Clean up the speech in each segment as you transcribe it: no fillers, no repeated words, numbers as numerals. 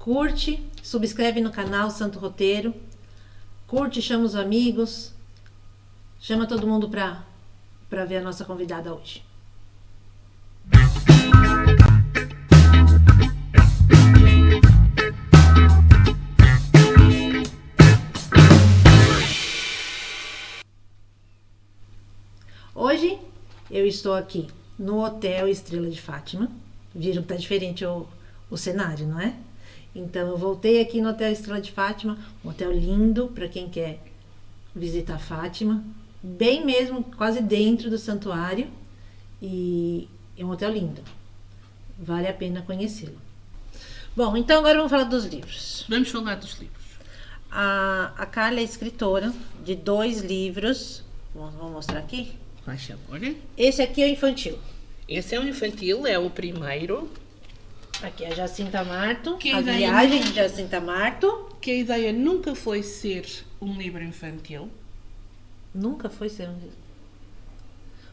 Curte, subscreve no canal Santo Roteiro. Curte, chama os amigos. Chama todo mundo para ver a nossa convidada hoje. Hoje eu estou aqui no Hotel Estrela de Fátima. Viram que tá diferente o cenário, não é? Então eu voltei aqui no Hotel Estrela de Fátima, um hotel lindo para quem quer visitar Fátima, bem mesmo, quase dentro do santuário, e é um hotel lindo. Vale a pena conhecê-lo. Bom, então agora vamos falar dos livros. Vamos falar dos livros. A Carla é escritora de 2 livros. Vamos mostrar aqui? Faz favor. Esse aqui é o infantil. Esse é o infantil, é o primeiro. Aqui é a Jacinta Marto, Que a ideia viagem não- de Jacinta Marto. Que a ideia nunca foi ser um livro infantil. Nunca foi ser um...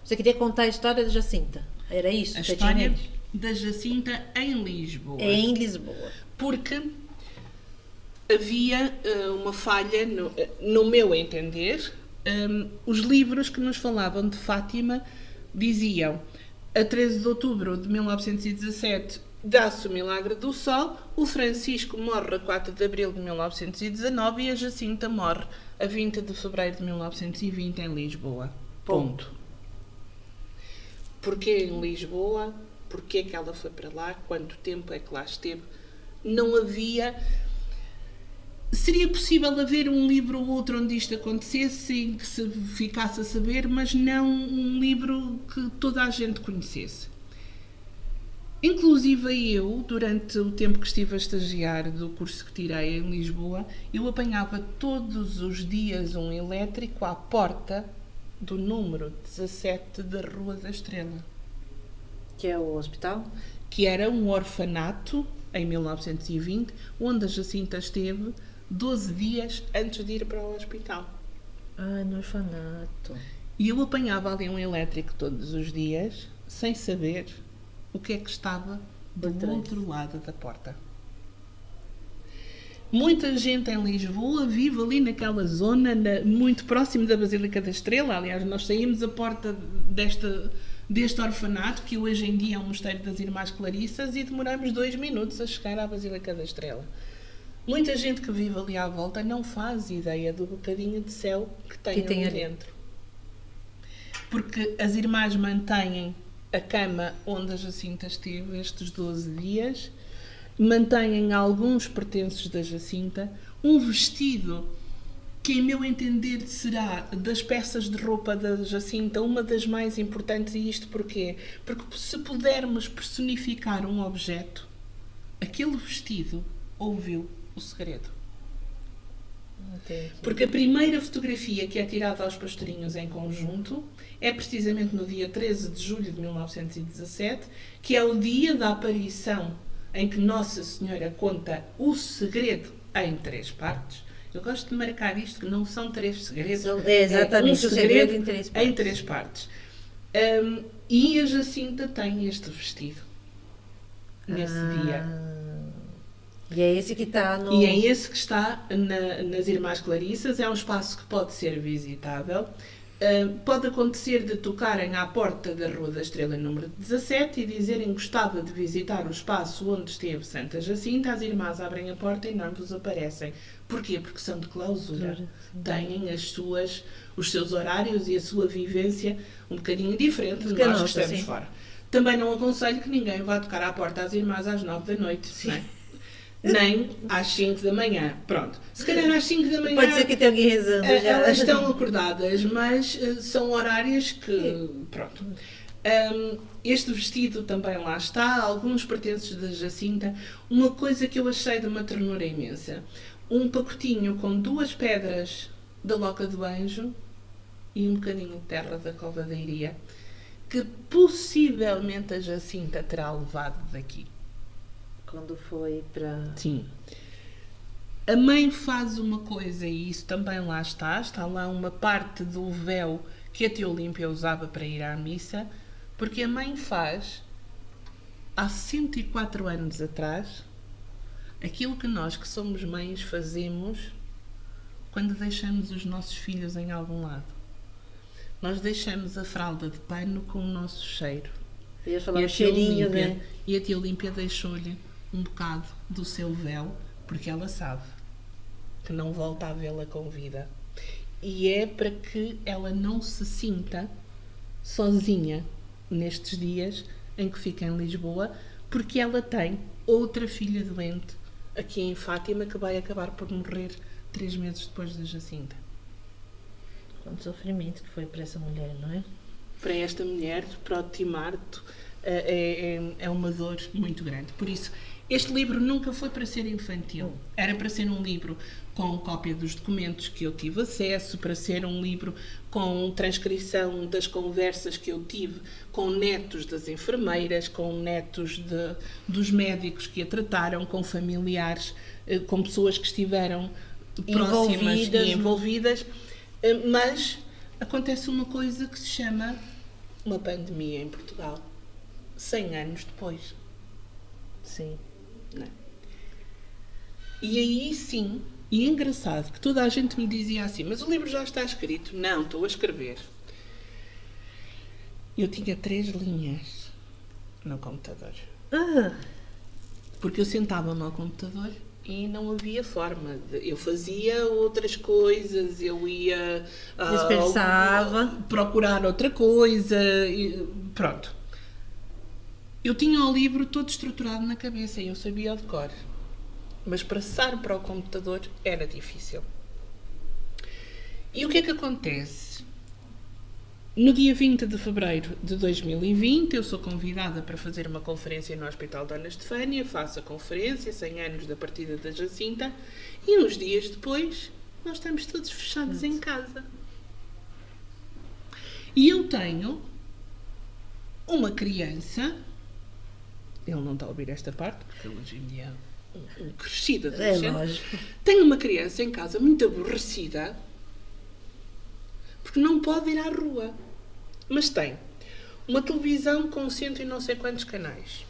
Você queria contar a história da Jacinta? Era isso? A que você tinha em história mente? da Jacinta em Lisboa. Em Lisboa. Porque havia uma falha, no meu entender. Os livros que nos falavam de Fátima diziam: a 13 de outubro de 1917 dá-se o Milagre do Sol, o Francisco morre a 4 de abril de 1919 e a Jacinta morre a 20 de fevereiro de 1920 em Lisboa. Ponto. Porquê em Lisboa? Porquê que ela foi para lá? Quanto tempo é que lá esteve? Não havia... Seria possível haver um livro ou outro onde isto acontecesse e que se ficasse a saber, mas não um livro que toda a gente conhecesse. Inclusive eu, durante o tempo que estive a estagiar do curso que tirei em Lisboa, eu apanhava todos os dias um elétrico à porta do número 17 da Rua da Estrela, Que é o hospital? que era um orfanato, em 1920, onde a Jacinta esteve 12 dias antes de ir para o hospital. Ah, no orfanato. E eu apanhava ali um elétrico todos os dias, sem saber o que é que estava do Por trás. outro lado da porta. Muita gente em Lisboa vive ali naquela zona, muito próximo da Basílica da Estrela. Aliás, nós saímos a porta deste orfanato, que hoje em dia é um mosteiro das Irmãs Clarissas, e demoramos 2 minutos a chegar à Basílica da Estrela. Muita gente que vive ali à volta não faz ideia do bocadinho de céu que tem ali dentro. Porque as irmãs mantêm a cama onde a Jacinta esteve estes 12 dias, mantêm alguns pertences da Jacinta, um vestido que, em meu entender, será das peças de roupa da Jacinta uma das mais importantes. E isto porquê? Porque se pudermos personificar um objeto, aquele vestido ouviu o segredo. Entendi. Porque a primeira fotografia que é tirada aos pastorinhos em conjunto é precisamente no dia 13 de julho de 1917, que é o dia da aparição em que Nossa Senhora conta o segredo em 3 partes. Eu gosto de marcar isto, que não são 3 segredos. É exatamente, um o segredo em 3 partes. Em 3 partes. E a Jacinta tem este vestido nesse dia. E é esse que está no... E é esse que está nas Irmãs Clarissas. É um espaço que pode ser visitável. Pode acontecer de tocarem à porta da Rua da Estrela número 17 e dizerem: gostava de visitar o espaço onde esteve Santa Jacinta. As irmãs abrem a porta e não vos aparecem. Porquê? Porque são de clausura. Têm os seus horários e a sua vivência um bocadinho diferente de nós que estamos fora. Também não aconselho que ninguém vá tocar à porta às irmãs às 9 da noite. Não é? Nem às 5 da manhã. Pronto. Se calhar às 5 da manhã... Pode ser que tenha alguém rezando. Elas estão acordadas, mas são horários que... Pronto. Este vestido também lá está. Alguns pertences da Jacinta. Uma coisa que eu achei de uma ternura imensa. Um pacotinho com 2 pedras da Loca do Anjo e um bocadinho de terra da Cova da Iria, que possivelmente a Jacinta terá levado daqui. Quando foi para... Sim. A mãe faz uma coisa, e isso também lá está. Está lá uma parte do véu que a tia Olímpia usava para ir à missa, porque a mãe faz, há 104 anos atrás, aquilo que nós que somos mães fazemos quando deixamos os nossos filhos em algum lado. Nós deixamos a fralda de pano com o nosso cheiro. Eu ia falar o cheirinho, Olímpia, né? E a tia Olímpia deixou-lhe um bocado do seu véu, porque ela sabe que não volta a vê-la com vida. E é para que ela não se sinta sozinha nestes dias em que fica em Lisboa, porque ela tem outra filha doente aqui em Fátima que vai acabar por morrer 3 meses depois da Jacinta. Quanto sofrimento que foi para essa mulher, não é? Para esta mulher, para o Timarto, é uma dor muito grande. Por isso, este livro nunca foi para ser infantil. Era para ser um livro com cópia dos documentos que eu tive acesso, para ser um livro com transcrição das conversas que eu tive com netos das enfermeiras, com netos dos médicos que a trataram, com familiares, com pessoas que estiveram próximas e envolvidas. Mas acontece uma coisa que se chama uma pandemia em Portugal, 100 anos depois. Sim. Não é? E aí sim, e é engraçado que toda a gente me dizia assim, mas o livro já está escrito. Não, estou a escrever. Eu tinha 3 linhas no computador. Porque eu sentava-me ao computador e não havia forma. Eu fazia outras coisas, eu ia Dispersava. procurar outra coisa, e pronto. Eu tinha o livro todo estruturado na cabeça e eu sabia de cor. Mas passar para o computador era difícil. E o que é que acontece? No dia 20 de fevereiro de 2020, eu sou convidada para fazer uma conferência no Hospital Dona Estefânia, faço a conferência, 100 anos da partida da Jacinta, e uns dias depois, nós estamos todos fechados em casa. E eu tenho uma criança, ele não está a ouvir esta parte, porque ele hoje em dia é um crescido adolescente. É lógico. Tenho uma criança em casa muito aborrecida, porque não pode ir à rua. Mas tem uma televisão com 100 e não sei quantos canais.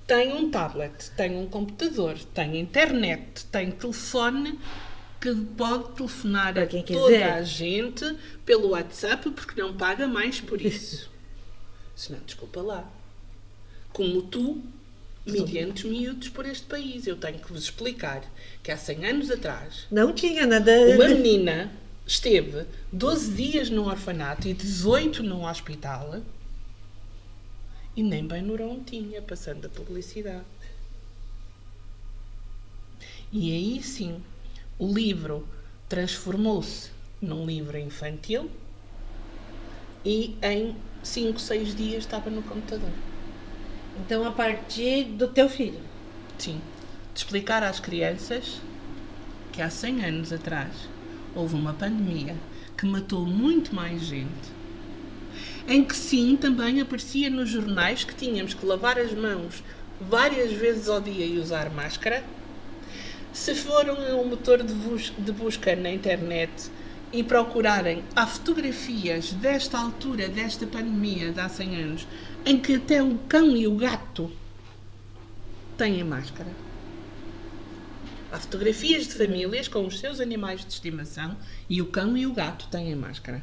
Tem um tablet, tem um computador, tem internet, tem telefone que pode telefonar para a quem toda quiser. a gente pelo WhatsApp porque não paga mais por isso. Senão, desculpa lá. Como tu, milhares de miúdos por este país. Eu tenho que vos explicar que há 100 anos atrás Não tinha nada. uma menina esteve 12 dias no orfanato e 18 no hospital e nem bem Benuron tinha, passando a publicidade. E aí sim, o livro transformou-se num livro infantil e em 5, 6 dias estava no computador. Então, a partir do teu filho. Sim, de explicar às crianças que há 100 anos atrás houve uma pandemia que matou muito mais gente, em que sim, também aparecia nos jornais que tínhamos que lavar as mãos várias vezes ao dia e usar máscara. Se foram a um motor de busca na internet e procurarem, há fotografias desta altura, desta pandemia de há 100 anos, em que até o cão e o gato têm máscara. Há fotografias de famílias com os seus animais de estimação e o cão e o gato têm máscara.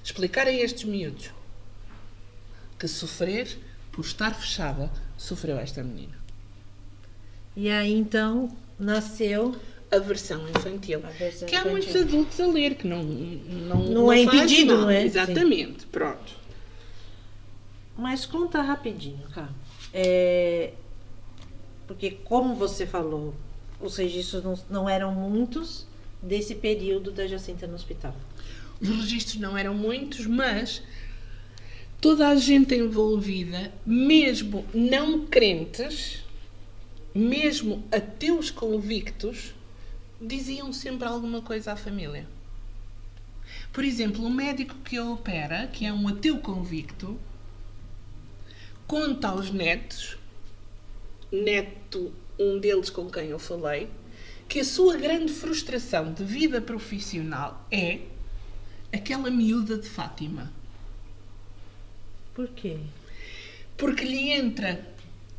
Explicar a estes miúdos que sofrer por estar fechada, sofreu esta menina. E aí, então, nasceu A versão infantil. versão Que há infantil. muitos adultos a ler, que não é faz impedido, mal. não é? Exatamente, pronto. Mas conta rapidinho, cara. Porque, como você falou, os registros não eram muitos desse período da Jacinta no hospital. Os registros não eram muitos, mas toda a gente envolvida, mesmo não crentes, mesmo ateus convictos, diziam sempre alguma coisa à família. Por exemplo, um médico que a opera, que é um ateu convicto, conta aos netos, neto, um deles com quem eu falei, que a sua grande frustração de vida profissional é aquela miúda de Fátima. Por quê? Porque lhe entra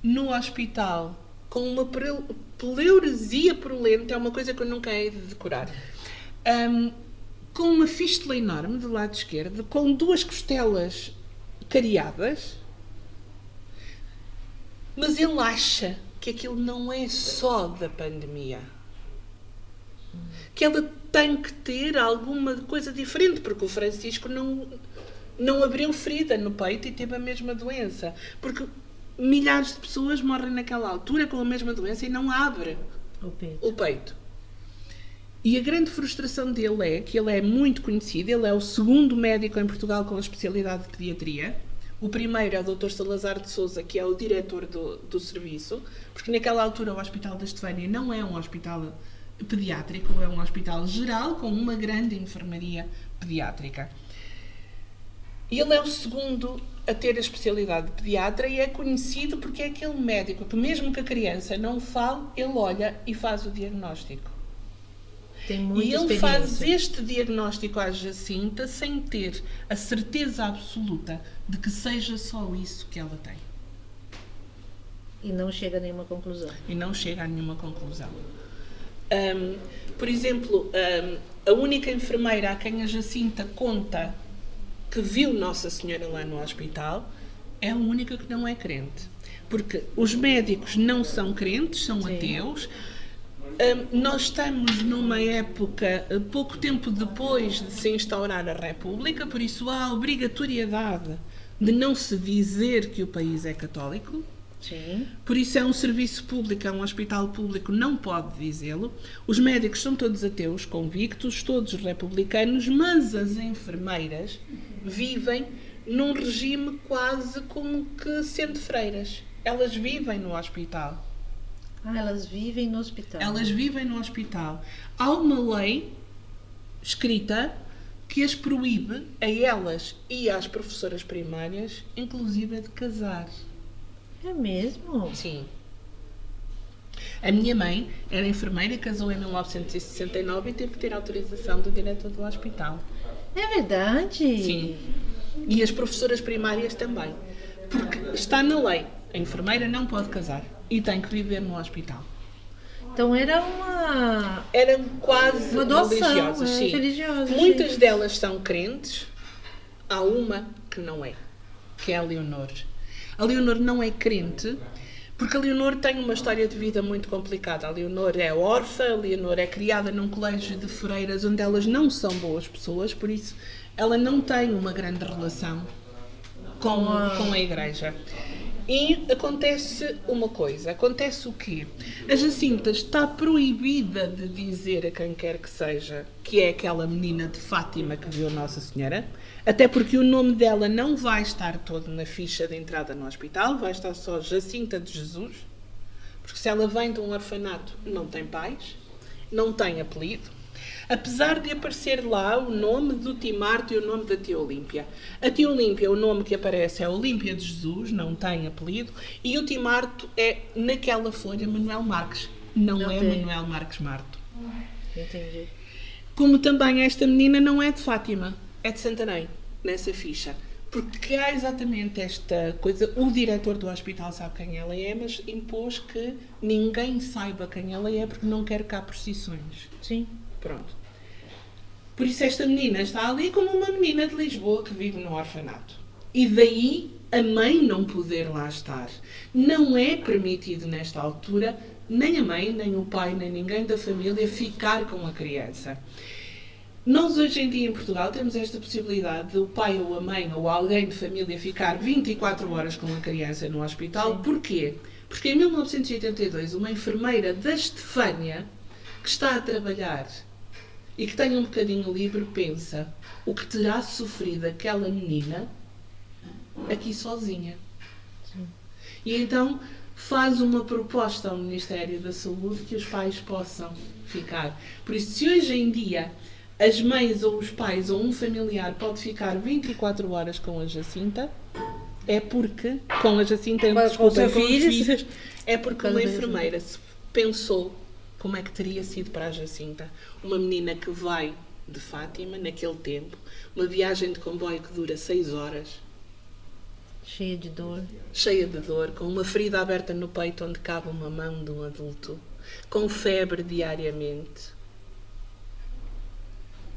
no hospital com uma pleuresia purulenta, é uma coisa que eu nunca hei de decorar, com uma fístula enorme do lado esquerdo, com 2 costelas cariadas, mas ele acha que aquilo não é só da pandemia. Que ela tem que ter alguma coisa diferente, porque o Francisco não abriu ferida no peito e teve a mesma doença. Porque milhares de pessoas morrem naquela altura com a mesma doença e não abre o peito. E a grande frustração dele é que ele é muito conhecido, ele é o 2º médico em Portugal com a especialidade de pediatria. O primeiro é o Dr. Salazar de Sousa, que é o diretor do serviço, porque naquela altura o Hospital da Estefânia não é um hospital pediátrico, é um hospital geral com uma grande enfermaria pediátrica. E ele é o 2º a ter a especialidade de pediatra e é conhecido porque é aquele médico que, mesmo que a criança não fale, ele olha e faz o diagnóstico. Tem muita e ele experiência. faz este diagnóstico à Jacinta sem ter a certeza absoluta de que seja só isso que ela tem. E não chega a nenhuma conclusão. Por exemplo, a única enfermeira a quem a Jacinta conta que viu Nossa Senhora lá no hospital é a única que não é crente. Porque os médicos não são crentes, são ateus. Nós estamos numa época, pouco tempo depois de se instaurar a República, por isso há a obrigatoriedade de não se dizer que o país é católico. Sim. Por isso é um serviço público, é um hospital público, não pode dizê-lo. Os médicos são todos ateus, convictos, todos republicanos, mas as enfermeiras vivem num regime quase como que sendo freiras. Elas vivem no hospital. Elas vivem no hospital. Elas vivem no hospital. Há uma lei escrita que as proíbe a elas e às professoras primárias, inclusive, de casar. É mesmo? Sim. A minha mãe era enfermeira e casou em 1969 e teve que ter autorização do diretor do hospital. É verdade? Sim. E as professoras primárias também. Porque está na lei. A enfermeira não pode casar e tem que viver no hospital. Então eram quase uma adoção, religiosas, sim. Religiosas. Muitas delas são crentes. Há uma que não é, que é a Leonor. A Leonor não é crente, porque a Leonor tem uma história de vida muito complicada. A Leonor é órfã, a Leonor é criada num colégio de freiras onde elas não são boas pessoas, por isso ela não tem uma grande relação com a igreja. E acontece uma coisa, acontece o quê? A Jacinta está proibida de dizer a quem quer que seja que é aquela menina de Fátima que viu Nossa Senhora, até porque o nome dela não vai estar todo na ficha de entrada no hospital, vai estar só Jacinta de Jesus, porque se ela vem de um orfanato não tem pais, não tem apelido, apesar de aparecer lá o nome do Timarto e o nome da tia Olímpia. A tia Olímpia, o nome que aparece é Olímpia de Jesus, não tem apelido, e o Timarto é, naquela folha, Manuel Marques, não é Manuel Marques Marto. Entendi. Como também esta menina não é de Fátima, é de Santarém, nessa ficha. Porque há exatamente esta coisa, o diretor do hospital sabe quem ela é, mas impôs que ninguém saiba quem ela é porque não quer cá procissões. Sim. Pronto. Por isso esta menina está ali como uma menina de Lisboa que vive no orfanato. E daí a mãe não poder lá estar. Não é permitido nesta altura nem a mãe, nem o pai, nem ninguém da família ficar com a criança. Nós hoje em dia em Portugal temos esta possibilidade de o pai ou a mãe ou alguém de família ficar 24 horas com a criança no hospital. Sim. Porquê? Porque em 1982 uma enfermeira da Estefânia que está a trabalhar e que tem um bocadinho livre pensa o que terá sofrido aquela menina aqui sozinha. Sim. E então faz uma proposta ao Ministério da Saúde que os pais possam ficar. Por isso, se hoje em dia as mães ou os pais ou um familiar pode ficar 24 horas com a Jacinta, é porque, com a Jacinta, com os filhos, é porque uma enfermeira se pensou como é que teria sido para a Jacinta. Uma menina que vai de Fátima, naquele tempo, uma viagem de comboio que dura 6 horas, Cheia de dor. cheia de dor, com uma ferida aberta no peito onde cabe uma mão de um adulto, com febre diariamente.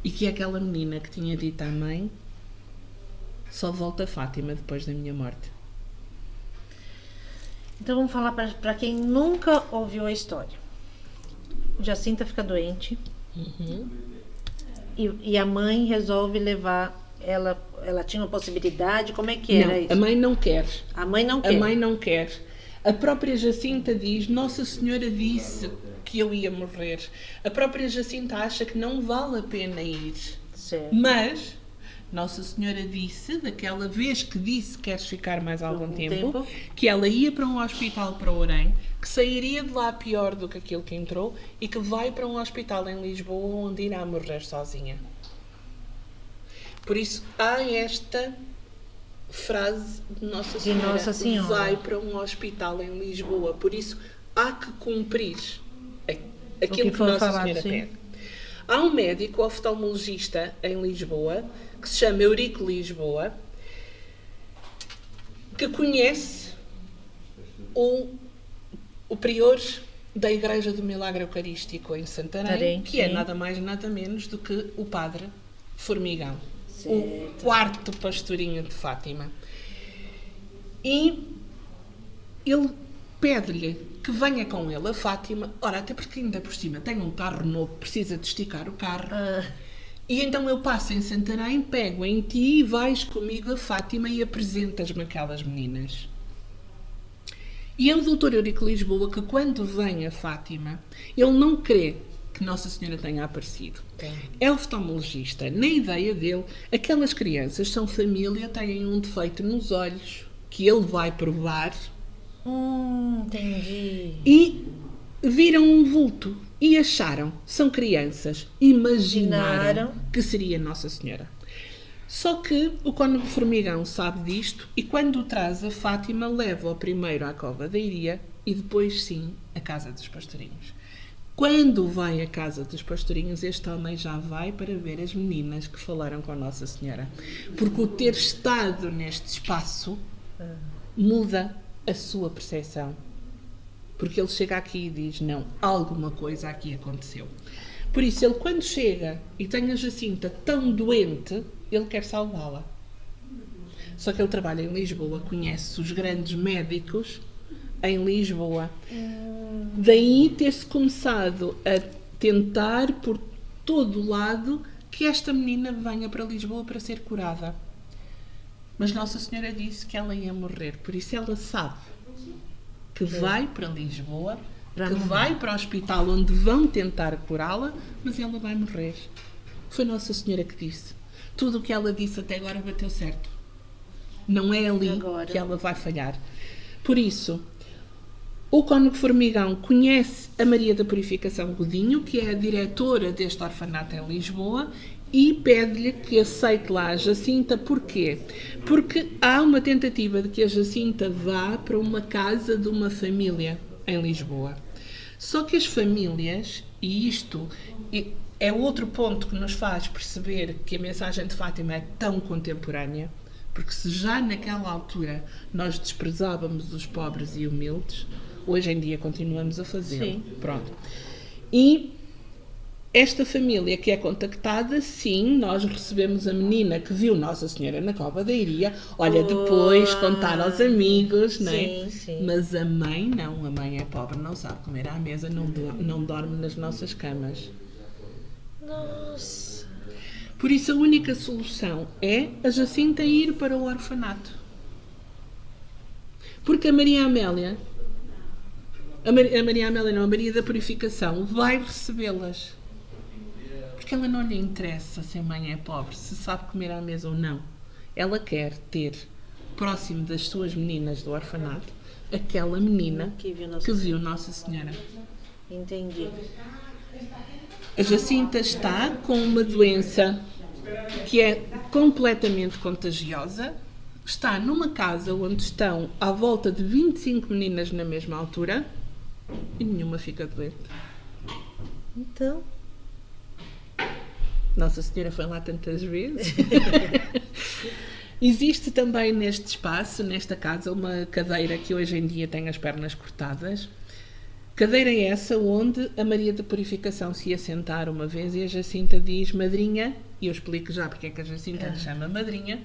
E que aquela menina que tinha dito à mãe: só volta Fátima depois da minha morte. Então vamos falar para quem nunca ouviu a história. Jacinta fica doente. E a mãe resolve levar ela. Ela tinha uma possibilidade. Como é que era isso? A mãe não quer. A mãe não quer. A mãe não quer. A própria Jacinta diz: Nossa Senhora disse que eu ia morrer. A própria Jacinta acha que não vale a pena ir. Certo. Mas Nossa Senhora disse, daquela vez que disse que queres ficar mais algum tempo, que ela ia para um hospital para Orém, que sairia de lá pior do que aquilo que entrou e que vai para um hospital em Lisboa onde irá morrer sozinha. Por isso há esta frase de Nossa Senhora, Nossa Senhora. Vai para um hospital em Lisboa. Por isso há que cumprir aquilo que Nossa Senhora pede. Há um médico oftalmologista em Lisboa, que se chama Eurico Lisboa, que conhece o prior da Igreja do Milagre Eucarístico em Santarém, que é nada mais nada menos do que o padre Formigão, o quarto pastorinho de Fátima. E ele pede-lhe que venha com ele a Fátima, ora, até porque ainda por cima tem um carro novo, precisa de esticar o carro. E então eu passo em Santarém, pego em ti e vais comigo a Fátima e apresentas-me aquelas meninas. E é o doutor Eurico Lisboa que, quando vem a Fátima, ele não crê que Nossa Senhora tenha aparecido. É oftalmologista. Na ideia dele, aquelas crianças são família, têm um defeito nos olhos, que ele vai provar. Entendi. E viram um vulto e acharam, são crianças, imaginaram que seria Nossa Senhora. Só que o cônego Formigão sabe disto e quando o traz a Fátima, leva-o primeiro à Cova da Iria e depois sim à Casa dos Pastorinhos. Quando vai à Casa dos Pastorinhos, este homem já vai para ver as meninas que falaram com Nossa Senhora. Porque o ter estado neste espaço muda a sua percepção. Porque ele chega aqui e diz, não, alguma coisa aqui aconteceu. Por isso, ele quando chega e tem a Jacinta tão doente, ele quer salvá-la. Só que ele trabalha em Lisboa, conhece os grandes médicos em Lisboa. Daí ter-se começado a tentar por todo o lado que esta menina venha para Lisboa para ser curada. Mas Nossa Senhora disse que ela ia morrer, por isso ela sabe que vai para Lisboa, vai para o hospital onde vão tentar curá-la, mas ela vai morrer. Foi Nossa Senhora que disse. Tudo o que ela disse até agora bateu certo. Não é ali que ela vai falhar. Por isso, o cônego Formigão conhece a Maria da Purificação Godinho, que é a diretora deste orfanato em Lisboa, e pede-lhe que aceite lá a Jacinta. Porquê? Porque há uma tentativa de que a Jacinta vá para uma casa de uma família em Lisboa. Só que as famílias, e isto é outro ponto que nos faz perceber que a mensagem de Fátima é tão contemporânea, porque se já naquela altura nós desprezávamos os pobres e humildes, hoje em dia continuamos a fazê-lo. Pronto. E esta família que é contactada, sim, nós recebemos a menina que viu Nossa Senhora na Cova da Iria. Olha, depois contar aos amigos, não é? Sim. Mas a mãe não, a mãe é pobre, não sabe comer à mesa, não dorme nas nossas camas. Nossa. Por isso a única solução é a Jacinta ir para o orfanato. Porque a Maria Amélia não, a Maria da Purificação vai recebê-las. Porque ela não lhe interessa se a mãe é pobre, se sabe comer à mesa ou não. Ela quer ter, próximo das suas meninas do orfanato, aquela menina que viu Nossa Senhora. Entendi. A Jacinta está com uma doença que é completamente contagiosa. Está numa casa onde estão à volta de 25 meninas na mesma altura e nenhuma fica doente. Então... Nossa Senhora foi lá tantas vezes. Existe também neste espaço, nesta casa, uma cadeira que hoje em dia tem as pernas cortadas. Cadeira essa onde a Maria da Purificação se ia sentar uma vez e a Jacinta diz: madrinha, e eu explico já porque é que a Jacinta lhe chama madrinha,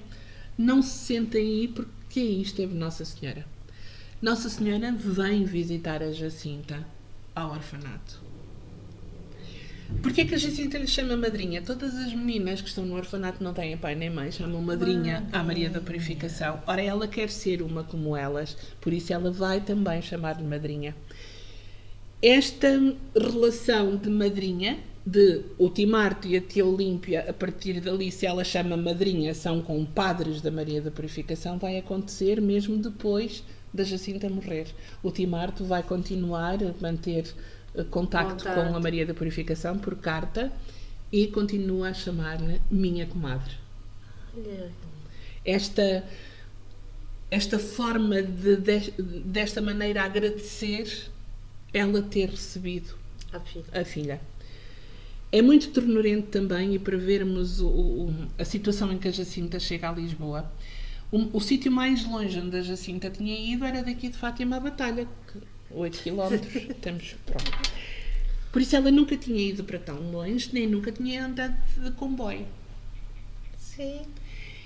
não se sentem aí porque aí esteve Nossa Senhora. Nossa Senhora vem visitar a Jacinta ao orfanato. Porquê é que a Jacinta lhe chama madrinha? Todas as meninas que estão no orfanato não têm pai nem mãe, chamam madrinha à Maria da Purificação. Ora, ela quer ser uma como elas, por isso ela vai também chamar-lhe madrinha. Esta relação de madrinha, de o Timarto e a tia Olímpia, a partir dali, se ela chama madrinha, são compadres da Maria da Purificação, vai acontecer mesmo depois da Jacinta morrer. O Timarto vai continuar a manter contacto com a Maria da Purificação por carta e continua a chamar-lhe minha comadre. Esta forma desta maneira agradecer ela ter recebido a filha. É muito ternurente também, e para vermos a situação em que a Jacinta chega a Lisboa, o sítio mais longe onde a Jacinta tinha ido era daqui de Fátima à Batalha, 8 km, estamos pronto. Por isso ela nunca tinha ido para tão longe, nem nunca tinha andado de comboio. Sim.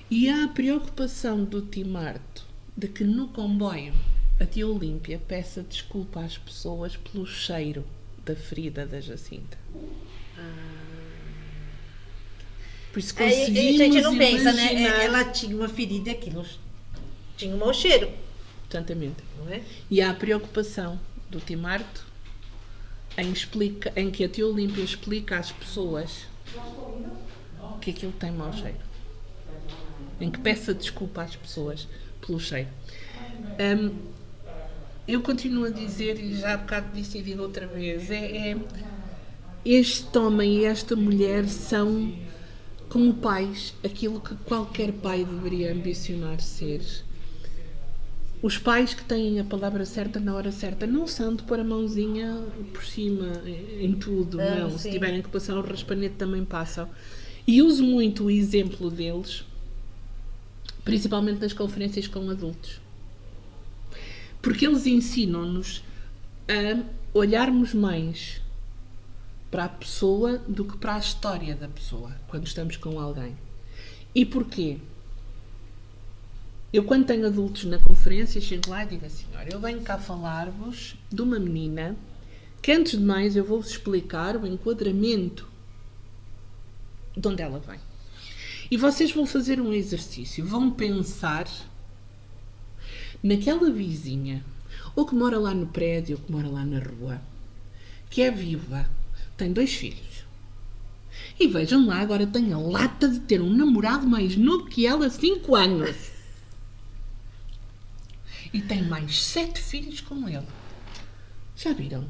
E há a preocupação do Timarto de que no comboio a tia Olímpia peça desculpa às pessoas pelo cheiro da ferida da Jacinta. Por isso conseguimos a gente não pensa, imaginar... né? Ela tinha uma ferida e aquilo tinha um mau cheiro. Exatamente. Não é? E há a preocupação do Timarto em que a tia Olímpia explica às pessoas que aquilo tem mau cheiro. Em que peça desculpa às pessoas pelo cheiro. Eu continuo a dizer, e já há bocado disse e digo outra vez, este homem e esta mulher são, como pais, aquilo que qualquer pai deveria ambicionar ser. Os pais que têm a palavra certa na hora certa, não são de pôr a mãozinha por cima em tudo, não. Sim. Se tiverem que passar o raspanete também passam. E uso muito o exemplo deles, principalmente nas conferências com adultos. Porque eles ensinam-nos a olharmos mais para a pessoa do que para a história da pessoa, quando estamos com alguém. E porquê? Eu, quando tenho adultos na conferência, chego lá e digo assim: olha, eu venho cá falar-vos de uma menina que, antes de mais, eu vou-vos explicar o enquadramento de onde ela vem. E vocês vão fazer um exercício, vão pensar naquela vizinha, ou que mora lá no prédio, ou que mora lá na rua, que é viúva, tem 2 filhos. E vejam lá, agora tem a lata de ter um namorado mais novo que ela, 5 anos. E tem mais 7 filhos com ele. Já viram?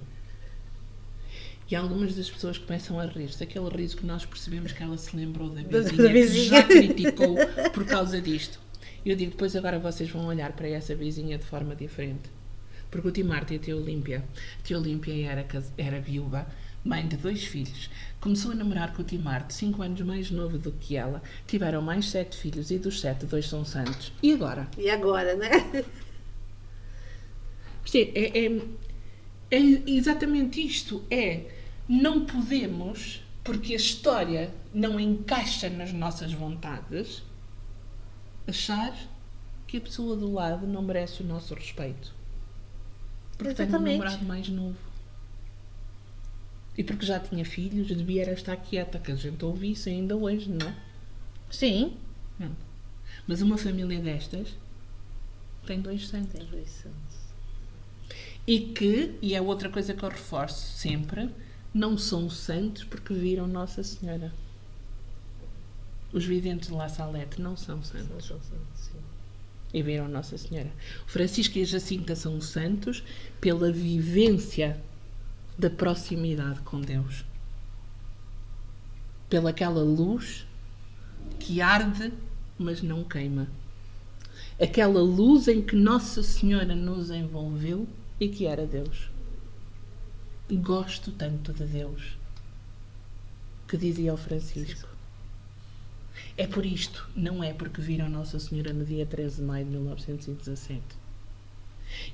E algumas das pessoas começam a rir-se. Aquele riso que nós percebemos que ela se lembrou da vizinha, que já criticou por causa disto. Eu digo, depois agora vocês vão olhar para essa vizinha de forma diferente. Porque o Timarto e a tia Olímpia era viúva, mãe de 2 filhos. Começou a namorar com o Timarto, 5 anos mais novo do que ela. Tiveram mais 7 filhos e dos 7, 2 são santos. E agora? E agora, né? É exatamente isto. Não podemos, porque a história não encaixa nas nossas vontades, achar que a pessoa do lado não merece o nosso respeito. Porque tem um namorado mais novo. E porque já tinha filhos, devia era estar quieta, que a gente ouve isso ainda hoje, não é? Sim. Não. Mas uma família destas tem 2 santos. Tem 2 santos. E é outra coisa que eu reforço sempre, não são santos porque viram Nossa Senhora. Os videntes de La Salette não são santos. Não são santos, sim. E viram Nossa Senhora. O Francisco e a Jacinta são santos pela vivência da proximidade com Deus. Pela aquela luz que arde, mas não queima. Aquela luz em que Nossa Senhora nos envolveu e que era Deus. Gosto tanto de Deus, que dizia ao Francisco: É por isto, não é porque viram Nossa Senhora no dia 13 de maio de 1917.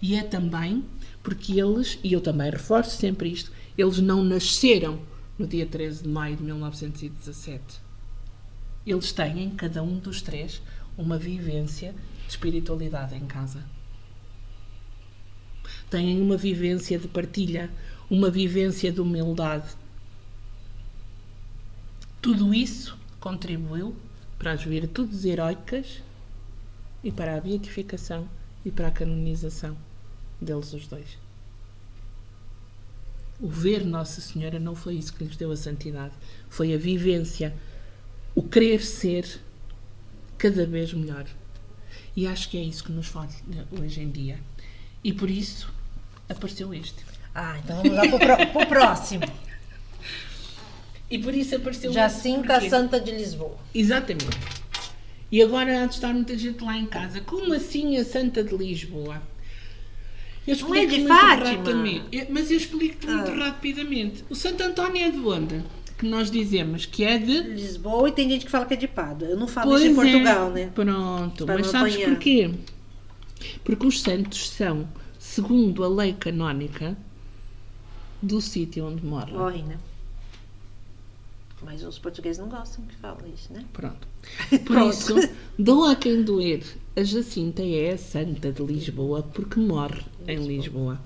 E é também porque eles, e eu também reforço sempre isto, eles não nasceram no dia 13 de maio de 1917. Eles têm, cada um dos três, uma vivência de espiritualidade em casa. Têm uma vivência de partilha, uma vivência de humildade. Tudo isso contribuiu para as virtudes heroicas e para a beatificação e para a canonização deles os dois. O ver Nossa Senhora não foi isso que lhes deu a santidade, foi a vivência, o querer ser cada vez melhor. E acho que é isso que nos falta hoje em dia. E por isso apareceu este. Então vamos lá para o próximo. E por isso apareceu Jacinta, a Santa de Lisboa. Exatamente. E agora há de estar muita gente lá em casa. Como assim a Santa de Lisboa? Eu Não é de muito Fátima? Mas eu explico-te muito rapidamente. O Santo António é de onde? Que nós dizemos que é de Lisboa, e tem gente que fala que é de Pádua. Eu não falo Pois isso em é. Portugal, né? Pronto. Para Mas não sabes apanhar. porquê? Porque os santos são, segundo a lei canónica, do sítio onde morrem. Morre, né? Mas os portugueses não gostam que falam isso, né? Pronto. Por isso, dou a quem doer, a Jacinta é a Santa de Lisboa porque morre em Lisboa.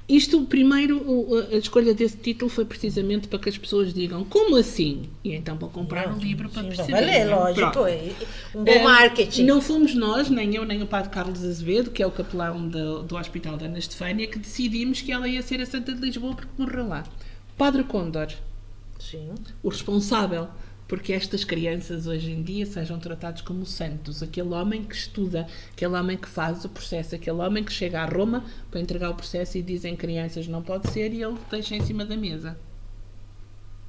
Isto, primeiro, a escolha desse título foi precisamente para que as pessoas digam como assim? E então para comprar o livro para perceber. Vai ler, não é? lógico. Pronto. É um bom marketing. Não fomos nós, nem eu, nem o padre Carlos Azevedo, que é o capelão do Hospital da Ana Estefânia, que decidimos que ela ia ser a Santa de Lisboa porque morreu lá. Padre Condor, Sim. o responsável porque estas crianças hoje em dia sejam tratados como santos, aquele homem que estuda, aquele homem que faz o processo, aquele homem que chega a Roma para entregar o processo e dizem crianças não pode ser e ele deixa em cima da mesa.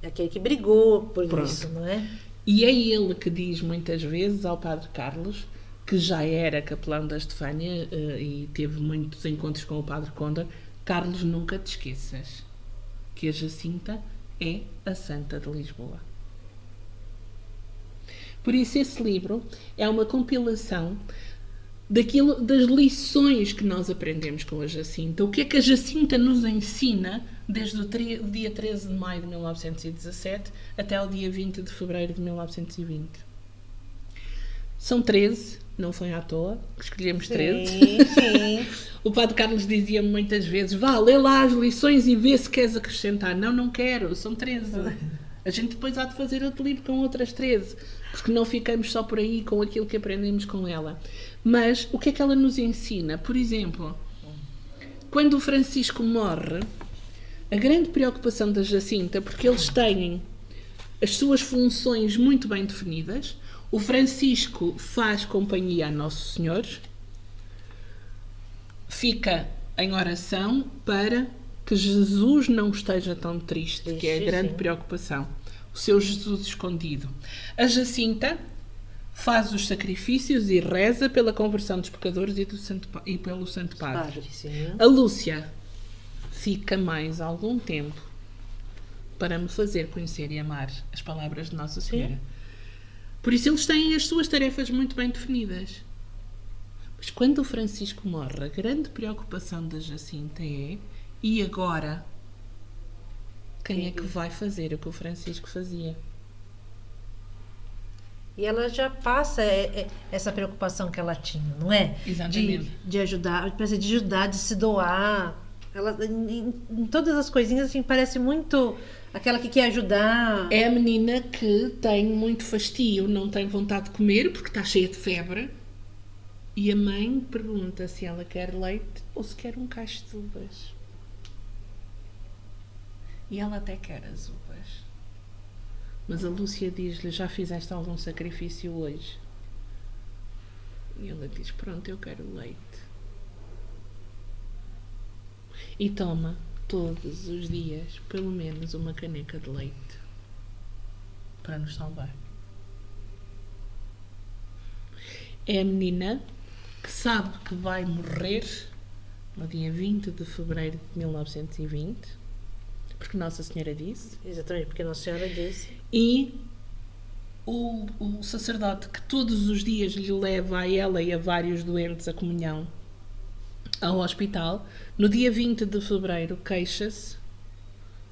É aquele que brigou por Pronto. isso, não é? E é ele que diz muitas vezes ao padre Carlos, que já era capelão da Estefânia e teve muitos encontros com o padre Condor, Carlos, nunca te esqueças que a Jacinta é a Santa de Lisboa. Por isso esse livro é uma compilação das lições que nós aprendemos com a Jacinta. O que é que a Jacinta nos ensina desde o dia 13 de maio de 1917 até o dia 20 de fevereiro de 1920. São 13, não foi à toa que escolhemos 13. Sim. O padre Carlos dizia-me muitas vezes, vá, lê lá as lições e vê se queres acrescentar. Não quero, são 13. A gente depois há de fazer outro livro com outras 13, porque não ficamos só por aí com aquilo que aprendemos com ela. Mas o que é que ela nos ensina? Por exemplo, quando o Francisco morre, a grande preocupação da Jacinta, porque eles têm as suas funções muito bem definidas, o Francisco faz companhia a Nosso Senhor, fica em oração para que Jesus não esteja tão triste, que é a grande preocupação. O seu Jesus escondido. A Jacinta faz os sacrifícios e reza pela conversão dos pecadores e pelo Santo Padre. A Lúcia fica mais algum tempo para me fazer conhecer e amar as palavras de Nossa Senhora. Sim. Por isso eles têm as suas tarefas muito bem definidas. Mas quando o Francisco morre, a grande preocupação da Jacinta é: e agora? Quem é que vai fazer o que o Francisco fazia? E ela já passa essa preocupação que ela tinha, não é? Exatamente. De ajudar, de se doar. Ela, em todas as coisinhas, assim, parece muito aquela que quer ajudar. É a menina que tem muito fastio, não tem vontade de comer porque está cheia de febre. E a mãe pergunta se ela quer leite ou se quer um cacho de uvas. E ela até quer as uvas. Mas a Lúcia diz-lhe, já fizeste algum sacrifício hoje? E ela diz, pronto, eu quero leite. E toma todos os dias pelo menos uma caneca de leite para nos salvar. É a menina que sabe que vai morrer no dia 20 de fevereiro de 1920, porque Nossa Senhora disse. Exatamente, porque Nossa Senhora disse. E o sacerdote que todos os dias lhe leva a ela e a vários doentes a comunhão ao hospital, no dia 20 de fevereiro queixa-se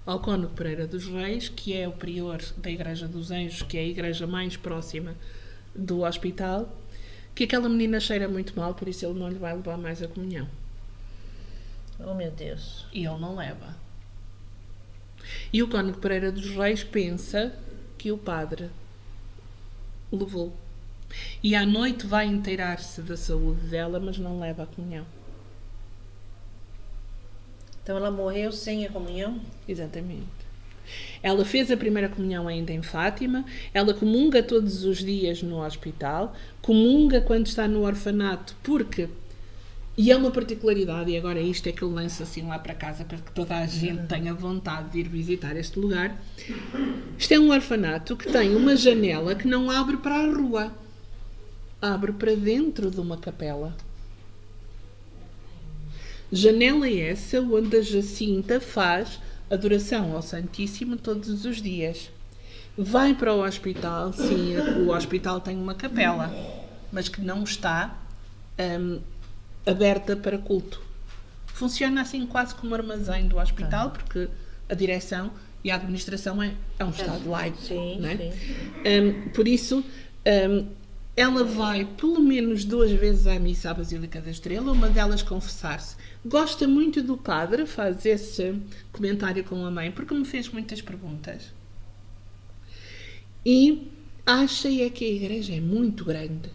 ao cônego Pereira dos Reis, que é o prior da Igreja dos Anjos, que é a igreja mais próxima do hospital, que aquela menina cheira muito mal, por isso ele não lhe vai levar mais a comunhão. Oh, meu Deus. E ele não leva. E o cônego Pereira dos Reis pensa que o padre levou. E à noite vai inteirar-se da saúde dela, mas não leva a comunhão. Então ela morreu sem a comunhão? Exatamente. Ela fez a primeira comunhão ainda em Fátima, ela comunga todos os dias no hospital, comunga quando está no orfanato, porque, e é uma particularidade, e agora isto é que eu lanço assim lá para casa para que toda a gente tenha vontade de ir visitar este lugar. Isto é um orfanato que tem uma janela que não abre para a rua, abre para dentro de uma capela. Janela essa onde a Jacinta faz adoração ao Santíssimo todos os dias. Vai para o hospital, sim, o hospital tem uma capela, mas que não está aberta para culto. Funciona assim quase como armazém do hospital, porque a direção e a administração é um estado laico. Sim, não é? sim. Por isso, ela vai pelo menos 2 vezes à missa à Basílica da Estrela, uma delas confessar-se. Gosta muito do padre, faz esse comentário com a mãe, porque me fez muitas perguntas. E acha é que a igreja é muito grande.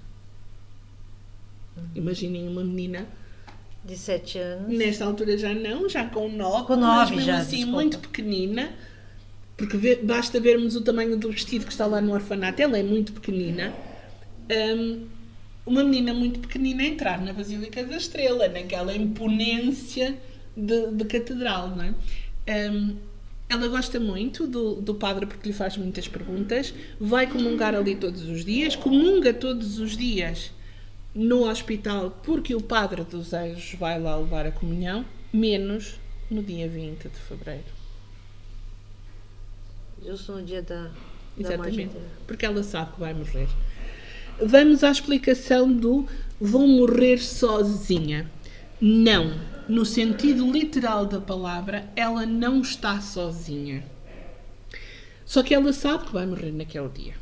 Imaginem uma menina De 7 anos. nesta altura já não, já com 9, Com mas 9 mesmo já, assim desculpa. muito pequenina, porque basta vermos o tamanho do vestido que está lá no orfanato, ela é muito pequenina. Uma menina muito pequenina entrar na Basílica da Estrela, naquela imponência de catedral, não é? Ela gosta muito do padre porque lhe faz muitas perguntas, vai comungar ali todos os dias, comunga todos os dias no hospital porque o padre dos Anjos vai lá levar a comunhão, menos no dia 20 de fevereiro. Justo no dia da morte Exatamente, dela. porque ela sabe que vai morrer. Vamos à explicação do vou morrer sozinha. Não, no sentido literal da palavra, ela não está sozinha. Só que ela sabe que vai morrer naquele dia.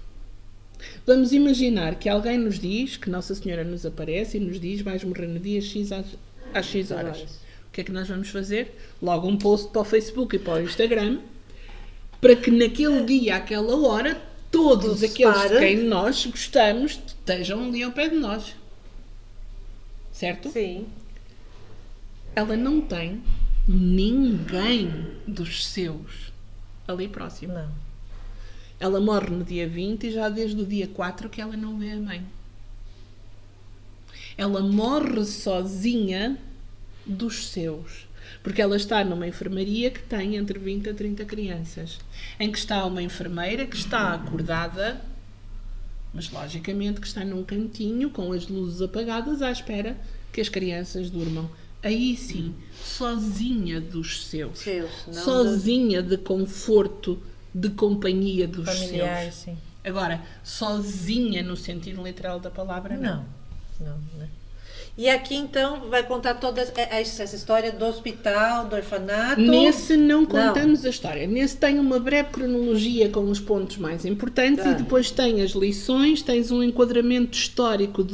Vamos imaginar que alguém nos diz, que Nossa Senhora nos aparece e nos diz vais morrer no dia X às X horas. O que é que nós vamos fazer? Logo um post para o Facebook e para o Instagram, para que naquele dia, àquela hora, todos aqueles de quem nós gostamos estejam ali ao pé de nós. Certo? Sim. Ela não tem ninguém dos seus ali próximo. Não. Ela morre no dia 20 e já desde o dia 4 que ela não vê a mãe. Ela morre sozinha dos seus. Porque ela está numa enfermaria que tem entre 20 a 30 crianças. Em que está uma enfermeira que está acordada, mas logicamente que está num cantinho com as luzes apagadas à espera que as crianças durmam. Aí sim, sozinha dos seus. Não Sozinha de conforto, de companhia dos familiares, seus. sim. Agora, sozinha no sentido literal da palavra, não. Não, né? E aqui, então, vai contar toda essa história do hospital, do orfanato? Nesse não contamos a história. Nesse tem uma breve cronologia com os pontos mais importantes e depois tem as lições, tens um enquadramento histórico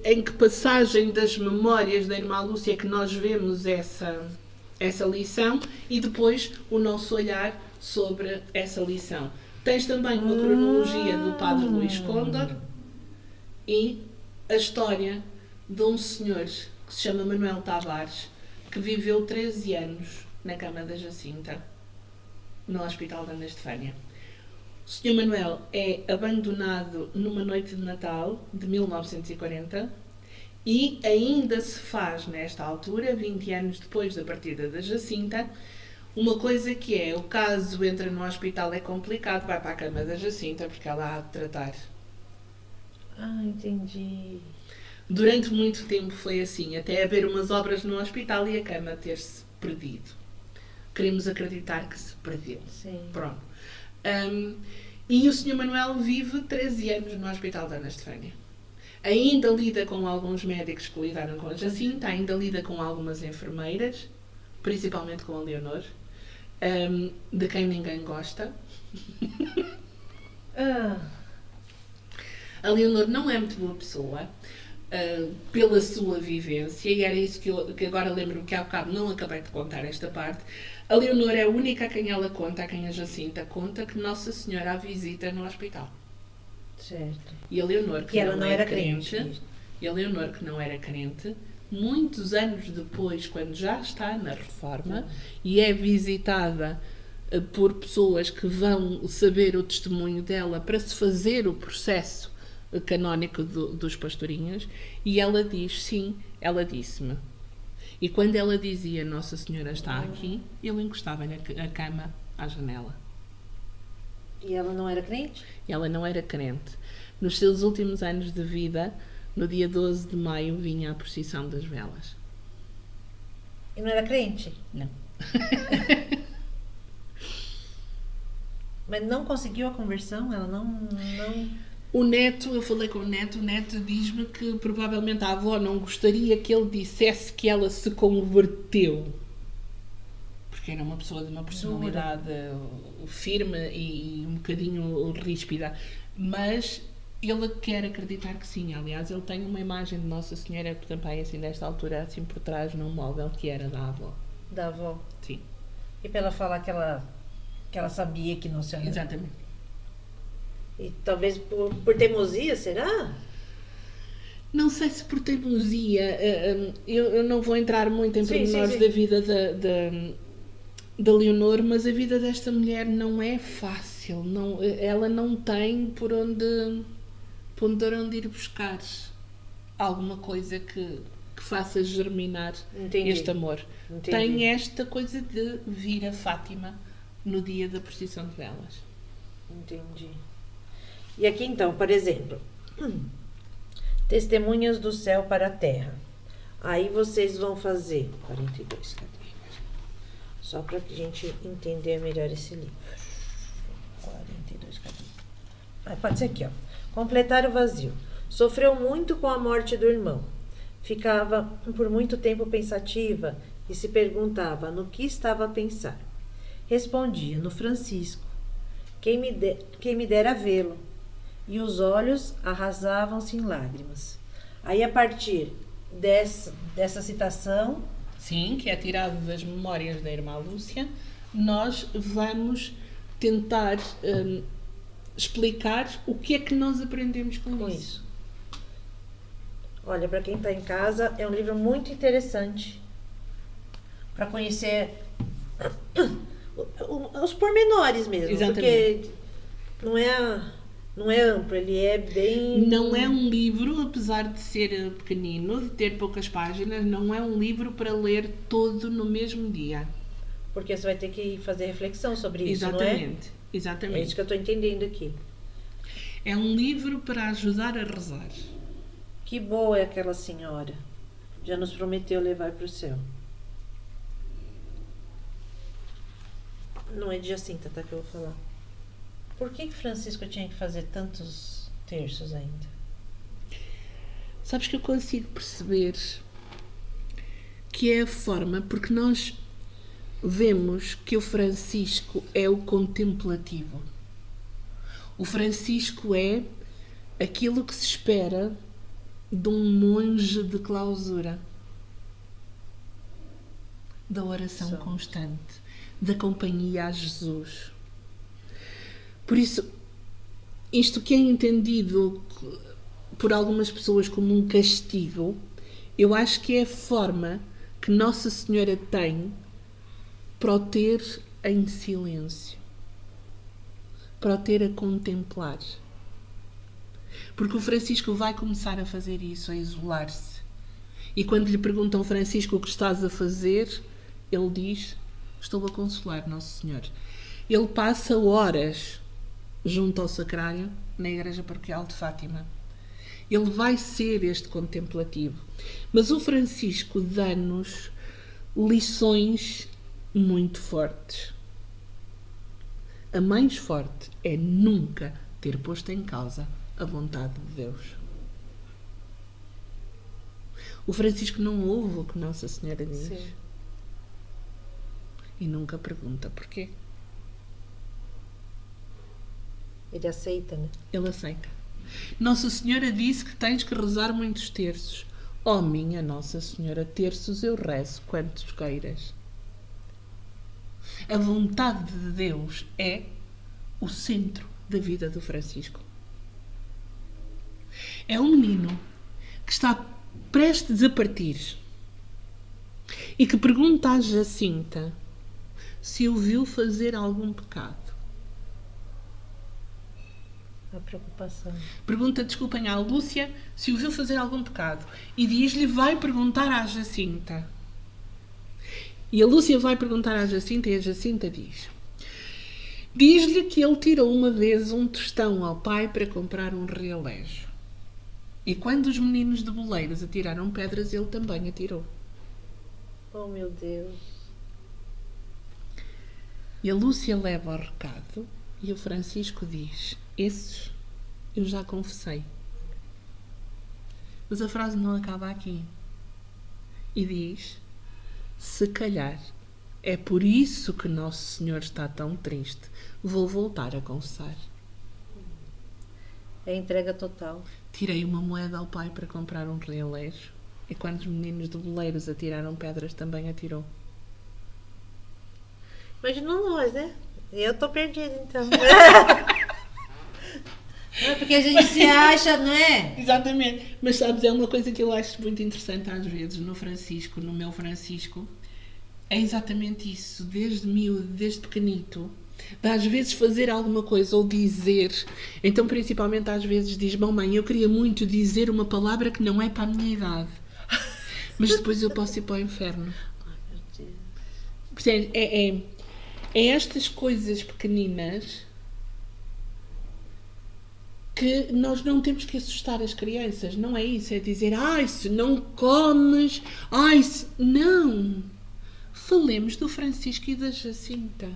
em que passagem das memórias da irmã Lúcia que nós vemos essa lição e depois o nosso olhar sobre essa lição. Tens também uma cronologia do padre Luís Condor e a história de um senhor que se chama Manuel Tavares, que viveu 13 anos na cama da Jacinta, no Hospital de Ana Estefânia. O senhor Manuel é abandonado numa noite de Natal de 1940 e ainda se faz, nesta altura, 20 anos depois da partida da Jacinta, uma coisa que é, o caso entra no hospital é complicado, vai para a cama da Jacinta porque ela há de tratar. Ah, entendi. Durante muito tempo foi assim, até haver umas obras no hospital e a cama ter-se perdido. queremos acreditar que se perdeu. Sim. Pronto. E o Sr. Manuel vive 13 anos no Hospital da Ana Estefânia. Ainda lida com alguns médicos que lidaram com a Jacinta, ainda lida com algumas enfermeiras, principalmente com a Leonor, de quem ninguém gosta. A Leonor não é muito boa pessoa, pela sua vivência, e era isso que agora lembro-me que há bocado não acabei de contar esta parte. A Leonor é a única a quem ela conta, a quem a Jacinta conta, que Nossa Senhora a visita no hospital. Certo. E a Leonor, que ela não era crente, crente. e a Leonor, que não era crente, muitos anos depois, quando já está na reforma e é visitada por pessoas que vão saber o testemunho dela para se fazer o processo canónico dos pastorinhos, e ela diz, sim, ela disse-me. E quando ela dizia Nossa Senhora está aqui, eu encostava-lhe a cama à janela. E ela não era crente? Ela não era crente. Nos seus últimos anos de vida, no dia 12 de maio, vinha a procissão das velas. E não era crente? Não. Mas não conseguiu a conversão? Ela não... O neto, eu falei com o neto diz-me que provavelmente a avó não gostaria que ele dissesse que ela se converteu. Porque era uma pessoa de uma personalidade firme e um bocadinho ríspida. Mas ele quer acreditar que sim. Aliás, ele tem uma imagem de Nossa Senhora, também assim, desta altura, assim por trás, num móvel, que era da avó. Da avó? Sim. E para ela falar que ela sabia que Nossa Senhora... Exatamente. E talvez por teimosia, será? Não sei se por teimosia. Eu não vou entrar muito em pormenores da vida da Leonor, mas a vida desta mulher não é fácil. Não, ela não tem por onde ir buscar alguma coisa que faça germinar este amor. Entendi. Tem esta coisa de vir a Fátima no dia da procissão de velas. Entendi. E aqui então, por exemplo, testemunhas do céu para a terra. Aí vocês vão fazer 42, cadê? Só para a gente entender melhor esse livro. 42, cadê? Pode ser aqui, ó. Completar o vazio. Sofreu muito com a morte do irmão. Ficava por muito tempo pensativa e se perguntava no que estava a pensar. Respondia, no Francisco. Quem me dera vê-lo. E os olhos arrasavam-se em lágrimas. Aí, a partir dessa citação... Sim, que é tirado das memórias da irmã Lúcia, nós vamos tentar explicar o que é que nós aprendemos com isso. Olha, para quem está em casa, é um livro muito interessante para conhecer os pormenores mesmo. Exatamente. Porque não é amplo, ele é bem... Não é um livro, apesar de ser pequenino, de ter poucas páginas, não é um livro para ler todo no mesmo dia. Porque você vai ter que fazer reflexão sobre isso, exatamente, não é? Exatamente. É isso que eu estou entendendo aqui. É um livro para ajudar a rezar. Que boa é aquela senhora. Já nos prometeu levar para o céu. Não é de Jacinta, tá? Que eu vou falar. Por que Francisco tinha que fazer tantos terços ainda? Sabes que eu consigo perceber que é a forma, porque nós vemos que o Francisco é o contemplativo. O Francisco é aquilo que se espera de um monge de clausura, da oração constante, da companhia a Jesus. Por isso, isto que é entendido por algumas pessoas como um castigo, eu acho que é a forma que Nossa Senhora tem para o ter em silêncio, para o ter a contemplar. Porque o Francisco vai começar a fazer isso, a isolar-se. E quando lhe perguntam, Francisco, o que estás a fazer? Ele diz, estou a consolar Nosso Senhor. Ele passa horas junto ao sacrário na Igreja Paroquial de Fátima. Ele vai ser este contemplativo. Mas o Francisco dá-nos lições muito fortes. A mais forte é nunca ter posto em causa a vontade de Deus. O Francisco não ouve o que Nossa Senhora diz. Sim. E nunca pergunta porquê. Ele aceita, né? Ele aceita. Nossa Senhora disse que tens que rezar muitos terços. Oh, minha Nossa Senhora, terços eu rezo quantos queiras. A vontade de Deus é o centro da vida do Francisco. É um menino que está prestes a partir e que pergunta à Jacinta se o viu fazer algum pecado. A preocupação. Pergunta, desculpem, à Lúcia se o viu fazer algum pecado. E diz-lhe, vai perguntar à Jacinta. E a Lúcia vai perguntar à Jacinta e a Jacinta diz-lhe que ele tirou uma vez um tostão ao pai para comprar um relógio. E quando os meninos de Boleiros atiraram pedras, ele também atirou. Oh, meu Deus. E a Lúcia leva o recado e o Francisco diz, esses eu já confessei. Mas a frase não acaba aqui. E diz, se calhar é por isso que Nosso Senhor está tão triste. Vou voltar a confessar. É entrega total. Tirei uma moeda ao pai para comprar um relógio. E quando os meninos de Boleiros atiraram pedras, também atirou. Imagina nós, né? Eu tô perdida, então. Não é porque a gente se acha, não é? Exatamente. Mas sabes, é uma coisa que eu acho muito interessante às vezes no Francisco, no meu Francisco. É exatamente isso. Desde miúdo, desde pequenito, de às vezes fazer alguma coisa ou dizer. Então, principalmente às vezes diz, mãe, eu queria muito dizer uma palavra que não é para a minha idade. Mas depois eu posso ir para o inferno. Ai, meu Deus. Portanto, é estas coisas pequeninas que nós não temos que assustar as crianças. Não é isso. É dizer, se não comes, Não! Falemos do Francisco e da Jacinta.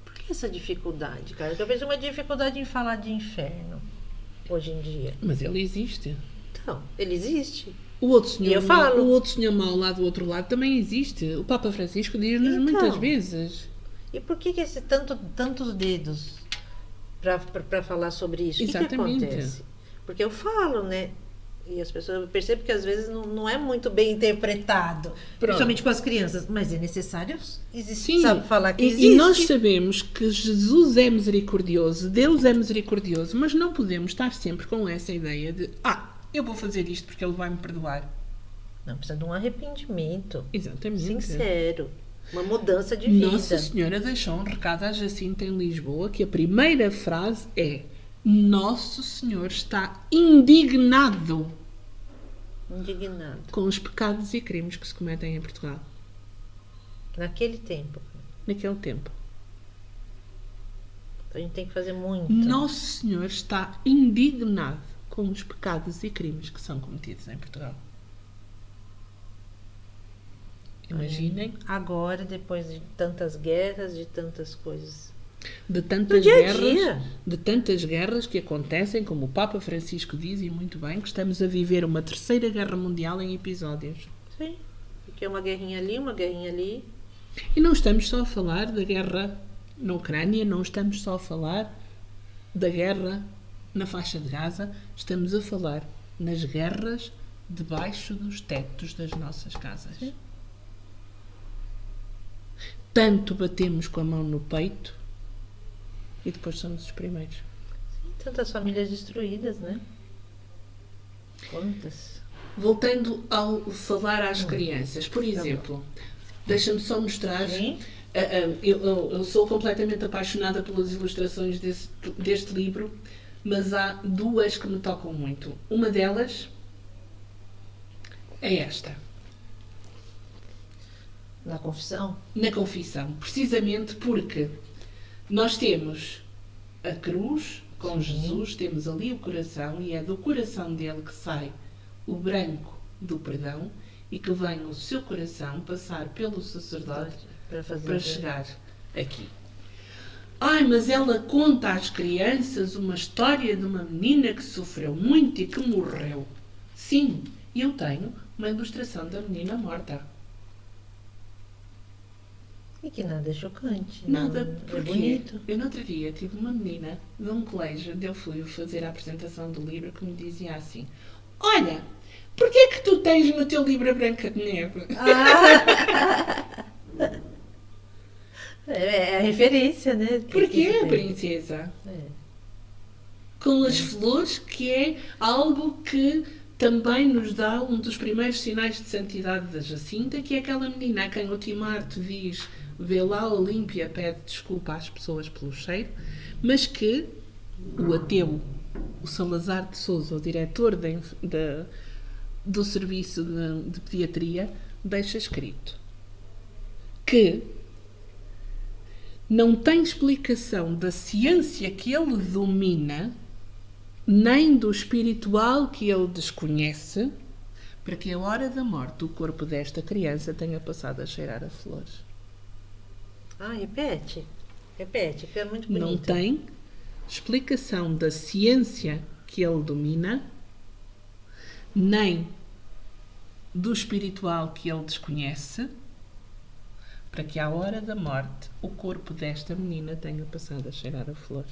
Por que essa dificuldade, cara? Eu vejo uma dificuldade em falar de inferno hoje em dia. Mas ele existe. Então, ele existe. O outro senhor, E eu falo. O outro senhor mau lá do outro lado também existe. O Papa Francisco diz-nos Então. muitas vezes. E por que esse tantos dedos para falar sobre isso? Exatamente. O que acontece? Porque eu falo, né? E as pessoas percebem que às vezes não é muito bem interpretado, principalmente com as crianças, mas é necessário Sim, sabe, falar que existe. E nós sabemos que Jesus é misericordioso, Deus é misericordioso, mas não podemos estar sempre com essa ideia de eu vou fazer isto porque Ele vai me perdoar. Não, precisa de um arrependimento. Exatamente. Sincero. Uma mudança de vida. Nossa Senhora deixou um recado à Jacinta em Lisboa que a primeira frase é: Nosso Senhor está indignado com os pecados e crimes que se cometem em Portugal. Naquele tempo. Naquele tempo. Então a gente tem que fazer muito. Nosso Senhor está indignado com os pecados e crimes que são cometidos em Portugal. Imaginem. Agora, depois de tantas guerras, de tantas coisas. De tantas guerras, de tantas guerras que acontecem, como o Papa Francisco diz, e muito bem, que estamos a viver uma terceira guerra mundial em episódios. Sim, porque é uma guerrinha ali. E não estamos só a falar da guerra na Ucrânia, não estamos só a falar da guerra na faixa de Gaza, estamos a falar nas guerras debaixo dos tetos das nossas casas. Sim. Tanto batemos com a mão no peito e depois somos os primeiros. Sim, tantas famílias destruídas, né? Quantas? Voltando ao falar às crianças, por exemplo, deixa-me só mostrar. Eu sou completamente apaixonada pelas ilustrações deste livro, mas há duas que me tocam muito. Uma delas é esta. Na confissão? Na confissão, precisamente porque nós temos a cruz com Jesus, temos ali o coração e é do coração dele que sai o branco do perdão e que vem o seu coração passar pelo sacerdote para chegar aqui. Ai, mas ela conta às crianças uma história de uma menina que sofreu muito e que morreu. Sim, eu tenho uma ilustração da menina morta. E que nada é chocante. Nada, não, porque é bonito. eu no outro dia tive uma menina de um colégio onde eu fui fazer a apresentação do livro que me dizia assim: olha, porquê é que tu tens no teu livro a Branca de Neve? É a referência, né? Porque é a princesa. É. Com as flores, que é algo que também nos dá um dos primeiros sinais de santidade da Jacinta, que é aquela menina a quem o Timarte diz: vê lá a Olímpia, pede desculpa às pessoas pelo cheiro, mas que o ateu, o Salazar de Sousa, o diretor do serviço de pediatria, deixa escrito que não tem explicação da ciência que ele domina, nem do espiritual que ele desconhece, para que a hora da morte o corpo desta criança tenha passado a cheirar a flores. Repete, que é muito bonito. Não tem explicação da ciência que ele domina, nem do espiritual que ele desconhece, para que à hora da morte o corpo desta menina tenha passado a cheirar a flores.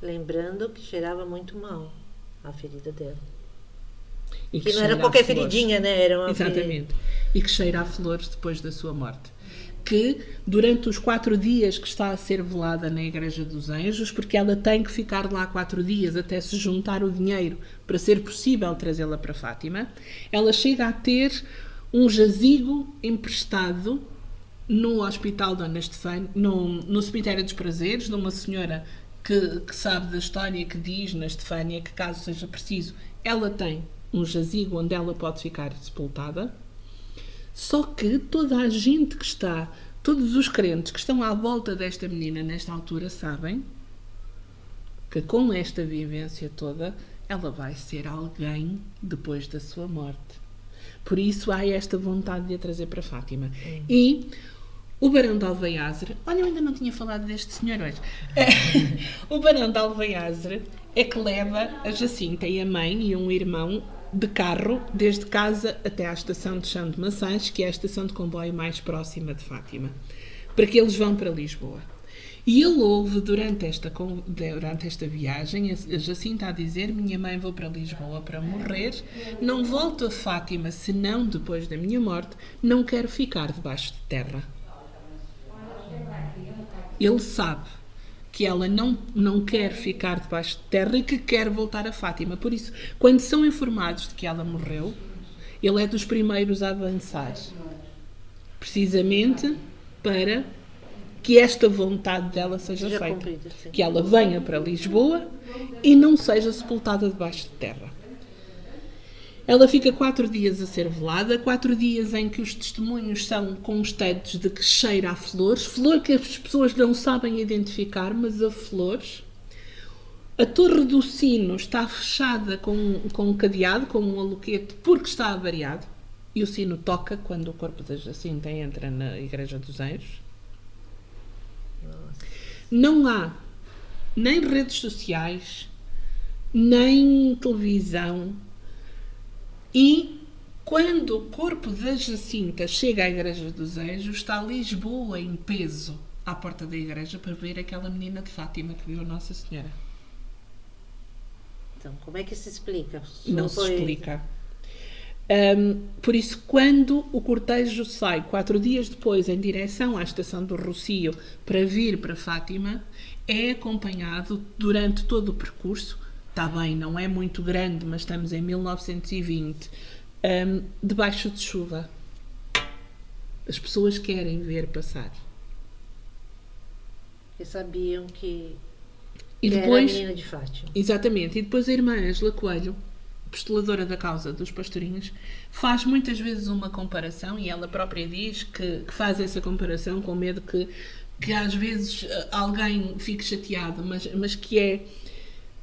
Lembrando que cheirava muito mal a ferida dela. E Que não era qualquer feridinha, né? Era uma Exatamente. E que cheira a flores depois da sua morte. Que durante os 4 dias que está a ser velada na Igreja dos Anjos, porque ela tem que ficar lá 4 dias até se juntar o dinheiro para ser possível trazê-la para Fátima, ela chega a ter um jazigo emprestado no Hospital Dona Estefânia, no Cemitério dos Prazeres, de uma senhora que sabe da história, que diz na Estefânia que, caso seja preciso, ela tem um jazigo onde ela pode ficar sepultada. Só que toda a gente que está, todos os crentes que estão à volta desta menina nesta altura sabem que com esta vivência toda ela vai ser alguém depois da sua morte. Por isso há esta vontade de a trazer para Fátima. E o Barão de Alveiazre, olha, eu ainda não tinha falado deste senhor hoje. O Barão de Alveiazre é que leva a Jacinta e a mãe e um irmão de carro, desde casa até à estação de Chão de Maçãs, que é a estação de comboio mais próxima de Fátima, para que eles vão para Lisboa. E ele ouve, durante esta viagem, a Jacinta a dizer: minha mãe, vou para Lisboa para morrer, não volto a Fátima senão depois da minha morte, não quero ficar debaixo de terra. Ele sabe que ela não quer ficar debaixo de terra e que quer voltar a Fátima. Por isso, quando são informados de que ela morreu, ele é dos primeiros a avançar. Precisamente para que esta vontade dela seja feita. Cumprida, que ela venha para Lisboa e não seja sepultada debaixo de terra. Ela fica 4 dias a ser velada, 4 dias em que os testemunhos são constantes de que cheira a flores, flor que as pessoas não sabem identificar, mas a flores. A torre do sino está fechada com um cadeado, com um aloquete, porque está avariado, e o sino toca quando o corpo da Jacinta entra na Igreja dos Anjos. Não há nem redes sociais, nem televisão. E quando o corpo da Jacinta chega à Igreja dos Anjos, está Lisboa em peso à porta da igreja para ver aquela menina de Fátima que viu a Nossa Senhora. Então, como é que se explica? Não se explica. Por isso, quando o cortejo sai 4 dias depois em direção à estação do Rossio para vir para Fátima, é acompanhado durante todo o percurso. Está bem, não é muito grande, mas estamos em 1920, debaixo de chuva. As pessoas querem ver passar. Porque sabiam que Depois, era a menina de Fátima. Exatamente. E depois a irmã Ângela Coelho, postuladora da causa dos pastorinhos, faz muitas vezes uma comparação, e ela própria diz que faz essa comparação com medo que às vezes alguém fique chateado, mas que é...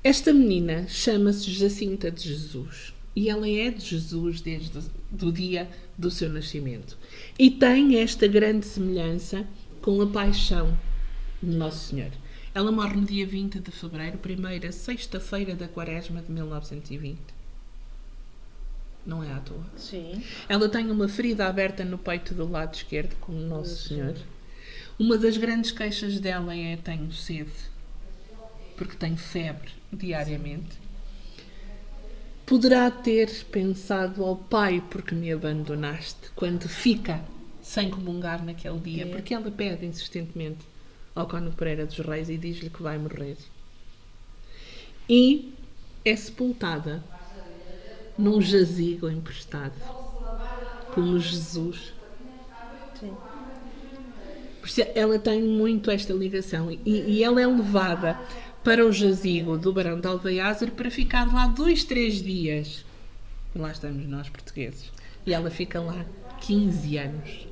Esta menina chama-se Jacinta de Jesus. E ela é de Jesus desde o dia do seu nascimento. E tem esta grande semelhança com a paixão de Nosso Senhor. Ela morre no dia 20 de fevereiro, primeira sexta-feira da Quaresma de 1920. Não é à toa. Sim. Ela tem uma ferida aberta no peito do lado esquerdo, como Nosso Senhor. Uma das grandes queixas dela é: tenho sede, porque tenho febre diariamente. Poderá ter pensado ao Pai, porque me abandonaste, quando fica sem comungar naquele dia, porque ela pede insistentemente ao Cônego Pereira dos Reis e diz-lhe que vai morrer. E é sepultada num jazigo emprestado, como Jesus. Sim. Por isso ela tem muito esta ligação e ela é levada para o jazigo do Barão de Alvaiázar para ficar lá 2-3 dias. E lá estamos nós, portugueses. E ela fica lá 15 anos.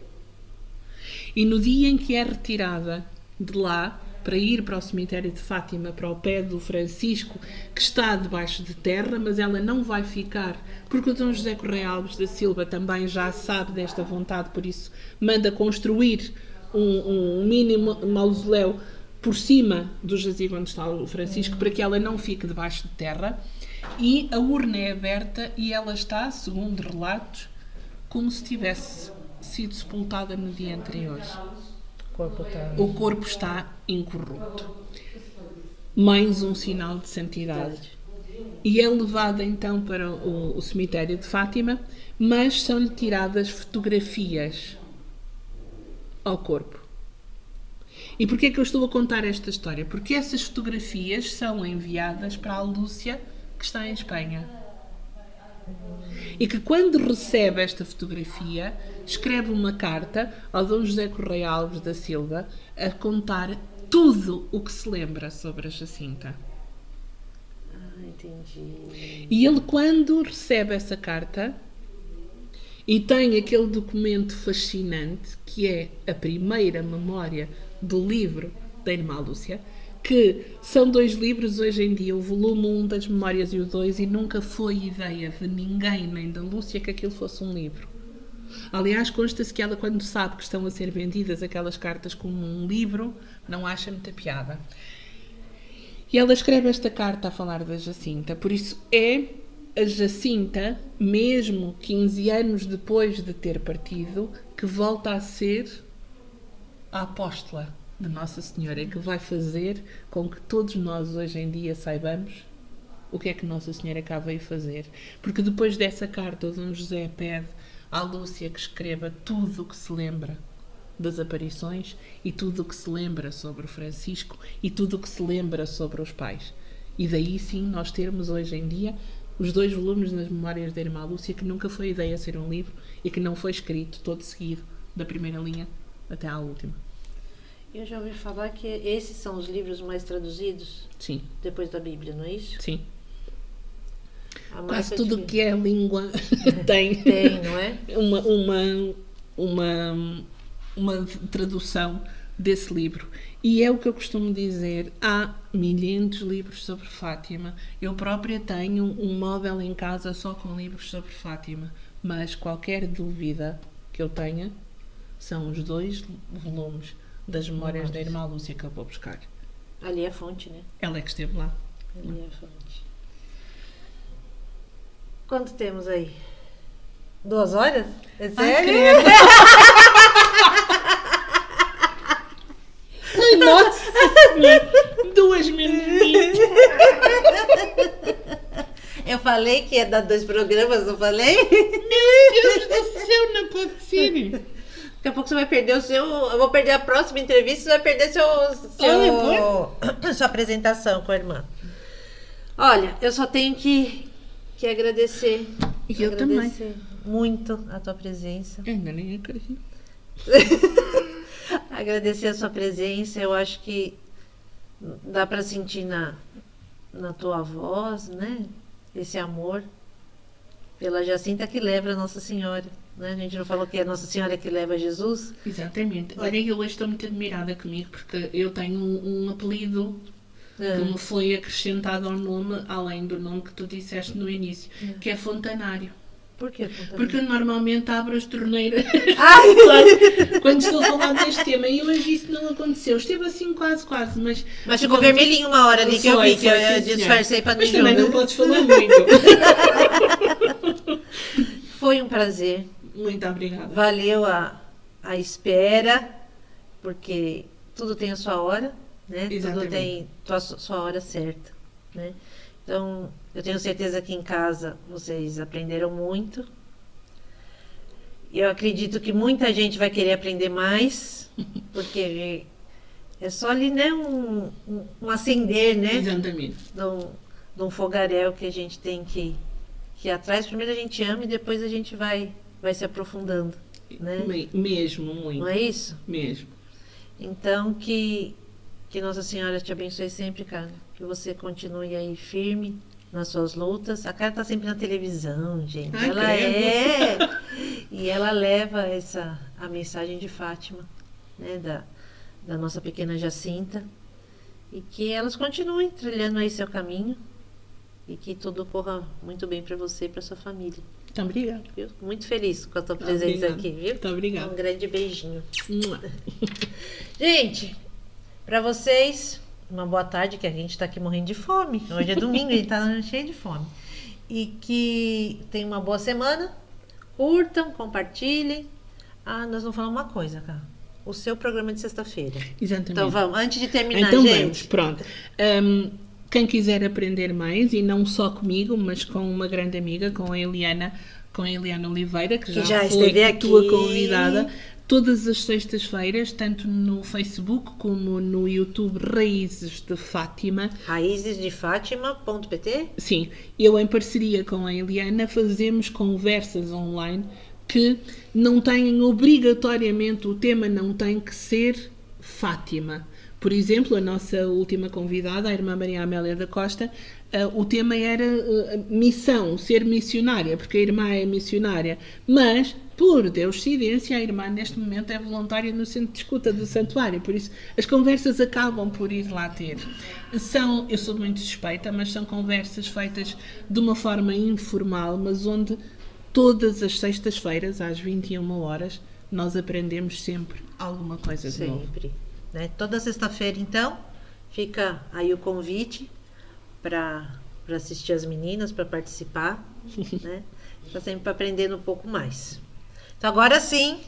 E no dia em que é retirada de lá, para ir para o cemitério de Fátima, para o pé do Francisco, que está debaixo de terra, mas ela não vai ficar, porque o Dom José Correia Alves da Silva também já sabe desta vontade, por isso manda construir um mínimo mausoléu por cima do jazigo onde está o Francisco, para que ela não fique debaixo de terra. E a urna é aberta e ela está, segundo relatos, como se tivesse sido sepultada no dia anterior. O corpo está incorrupto. Mais um sinal de santidade. E é levada então para o cemitério de Fátima, mas são-lhe tiradas fotografias ao corpo. E porquê é que eu estou a contar esta história? Porque essas fotografias são enviadas para a Lúcia, que está em Espanha. E que quando recebe esta fotografia, escreve uma carta ao Dom José Correia Alves da Silva a contar tudo o que se lembra sobre a Jacinta. Entendi. E ele, quando recebe essa carta e tem aquele documento fascinante, que é a primeira memória do livro da Irmã Lúcia, que são 2 livros hoje em dia, o volume 1 das Memórias e o 2, e nunca foi ideia de ninguém, nem da Lúcia, que aquilo fosse um livro. Aliás, consta-se que ela, quando sabe que estão a ser vendidas aquelas cartas como um livro, não acha muita piada. E ela escreve esta carta a falar da Jacinta, por isso é a Jacinta, mesmo 15 anos depois de ter partido, que volta a ser a apóstola de Nossa Senhora, que vai fazer com que todos nós hoje em dia saibamos o que é que Nossa Senhora cá veio fazer. Porque depois dessa carta, o Dom José pede à Lúcia que escreva tudo o que se lembra das aparições e tudo o que se lembra sobre o Francisco e tudo o que se lembra sobre os pais. E daí sim nós termos hoje em dia os 2 volumes das Memórias da Irmã Lúcia, que nunca foi ideia ser um livro e que não foi escrito todo seguido, da primeira linha até à última. Eu já ouvi falar que esses são os livros mais traduzidos? Sim. Depois da Bíblia, não é isso? Sim. Quase tudo o que é língua tem, não é? uma tradução desse livro. E é o que eu costumo dizer, há milhentos livros sobre Fátima. Eu própria tenho um móvel em casa só com livros sobre Fátima, mas qualquer dúvida que eu tenha, são os 2 volumes das Memórias da Irmã Lúcia que eu vou buscar. Ali é a fonte, né? Ela é que esteve lá. Ali é a fonte. Quanto temos aí? 2 horas? É sério? Ai, nossa Senhora! 2 menos 20. Eu falei que ia dar 2 programas, não falei? Meu Deus do céu, não pode ser. Daqui a pouco você vai perder o seu... Eu vou perder a próxima entrevista, você vai perder sua apresentação com a irmã. Olha, eu só tenho que agradecer. E eu também. Muito a tua presença. Eu ainda nem acredito. Agradecer a sua presença. Eu acho que dá para sentir na tua voz, né? Esse amor pela Jacinta que leva a Nossa Senhora. Né? A gente não falou que é a Nossa Senhora que leva Jesus? Exatamente. Olha, eu hoje estou muito admirada comigo porque eu tenho um apelido que me foi acrescentado ao nome, além do nome que tu disseste no início, que é fontanário. Por quê? Porque eu normalmente abro as torneiras Ai! quando estou a falar deste tema, e hoje isso não aconteceu. Esteve assim quase, mas... Mas ficou vermelhinho uma hora ali que eu vi, que eu disfarcei para não Mas também jogar. não podes falar muito. Foi um prazer. Muito obrigada. Valeu a espera, porque tudo tem a sua hora, né? Exatamente. Tudo tem a sua hora certa, né? Então, eu tenho certeza que em casa vocês aprenderam muito. E eu acredito que muita gente vai querer aprender mais, porque é só ali, né, um acender, né? Exatamente. De um fogaréu que a gente tem que ir atrás. Primeiro a gente ama e depois a gente vai se aprofundando, né? Mesmo, muito. Não é isso? Mesmo. Então, que Nossa Senhora te abençoe sempre, cara. Que você continue aí firme nas suas lutas. A cara tá sempre na televisão, gente. Ai, Ela credo. e ela leva a mensagem de Fátima, né? Da nossa pequena Jacinta. E que elas continuem trilhando aí seu caminho. E que tudo corra muito bem para você e para sua família. Muito obrigada. Viu? Muito feliz com a tua presença aqui, viu? Muito obrigada. Um grande beijinho. Gente, para vocês, uma boa tarde, que a gente tá aqui morrendo de fome. Hoje é domingo, a gente tá cheio de fome. E que tenham uma boa semana. Curtam, compartilhem. Nós vamos falar uma coisa, cara. O seu programa de sexta-feira. Exatamente. Então vamos, antes de terminar, Então gente. vamos, pronto. Quem quiser aprender mais, e não só comigo, mas com uma grande amiga, com a Eliana Oliveira, que já foi esteve a aqui. tua convidada, todas as sextas-feiras, tanto no Facebook como no YouTube, Raízes de Fátima. Raízesdefátima.pt. Sim, eu em parceria com a Eliana fazemos conversas online que não têm obrigatoriamente, o tema não tem que ser Fátima. Por exemplo, a nossa última convidada, a irmã Maria Amélia da Costa, o tema era missão, ser missionária, porque a irmã é missionária. Mas, por Deuscidência, a irmã neste momento é voluntária no centro de escuta do santuário. Por isso, as conversas acabam por ir lá ter. Eu sou muito suspeita, mas são conversas feitas de uma forma informal, mas onde todas as sextas-feiras, às 21 horas, nós aprendemos sempre alguma coisa de novo. Sempre. Né? Toda sexta-feira, então, fica aí o convite para assistir as meninas, para participar, né? Está sempre aprendendo um pouco mais. Então, agora sim,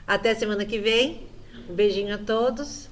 até semana que vem. Um beijinho a todos